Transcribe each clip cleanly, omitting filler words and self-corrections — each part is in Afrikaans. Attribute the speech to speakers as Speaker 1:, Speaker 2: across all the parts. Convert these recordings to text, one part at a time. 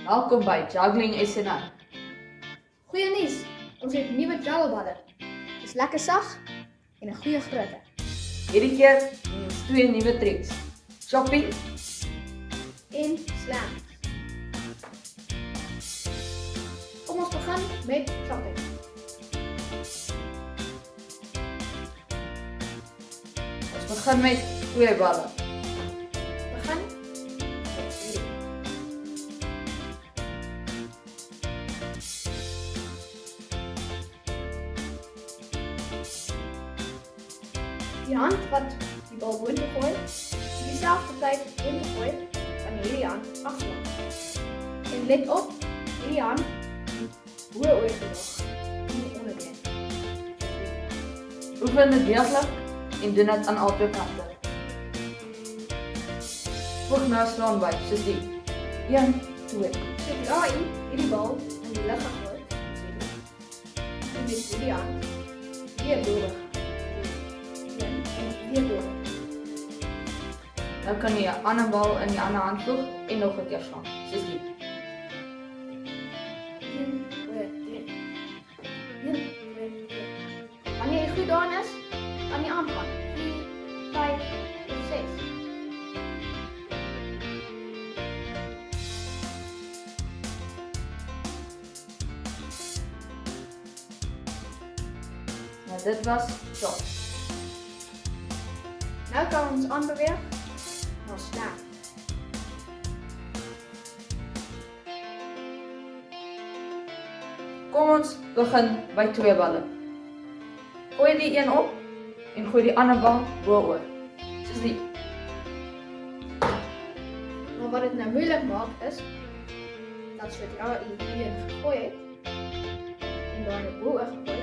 Speaker 1: Welkom by Juggling SNA.
Speaker 2: Goeie nuus, ons het nuwe juggelballe. Dis lekker sag en 'n goeie grootte.
Speaker 1: Hierdie keer het ons twee nuwe tricks. Chopping
Speaker 2: En slam. Kom ons begin met chopping.
Speaker 1: Ons begin met twee balle.
Speaker 2: Begin met hierdie. Die hand wat die bal boontoe gooi, moet dieselfde tyd boontoe gooi van hierdie hand afslaan. En let op, hierdie hand moet bo oor die boog, nie onderbeen.
Speaker 1: Oefen dit deeglik en doen dit aan albei kante. Voeg nou slaan by, soos die 1, 2.
Speaker 2: Sodra jy hierdie bal in die lug gegooi, en met hierdie hand weer boor gaan. Weer boor.
Speaker 1: Nou kan jy 'n ander bal in die ander hand voeg en nog 'n keer slaan, soos die
Speaker 2: 1, 2, 3. 1, 2, 3. Wanneer jy goed daarin is, kan jy aangaan. 4, 5 of 6.
Speaker 1: Nou dit was chop.
Speaker 2: Nou kan ons aanbeweeg na slam.
Speaker 1: Kom ons begin by twee balle. Gooi die een op en gooi die ander bal bo-oor. Soos die
Speaker 2: Maar wat dit nou moeilik maak is, dat sodra jy hierdie gegooi het, en daar net bo-oor gegooi,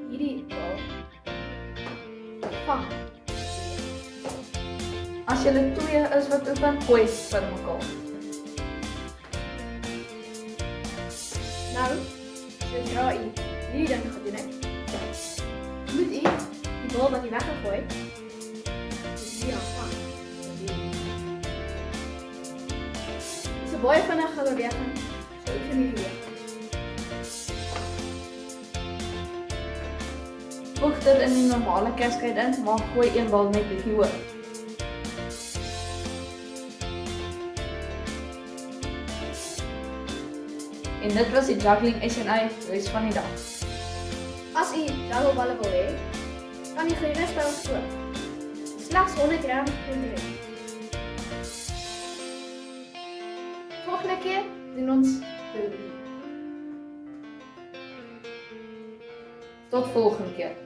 Speaker 2: hierdie bal vang.
Speaker 1: as julle twee is wat oefen, gooi vir mekaar.
Speaker 2: Nou, sodra jy hierdie ding gedoen het, moet jy die bal wat jy weggegooi het, hier aanvang. Dit is 'n baie vinnige beweging, so oefen hierdie weer.
Speaker 1: Voeg dit in die normale cascade in, maar gooi een bal net bietjie hoër. En dit was die Juggling SNA res van die dag.
Speaker 2: As jy juggelballe wil hê, kan jy gerus by ons koop. Slegs R100 per drie. Volgende keer doen ons
Speaker 1: Tot volgende keer.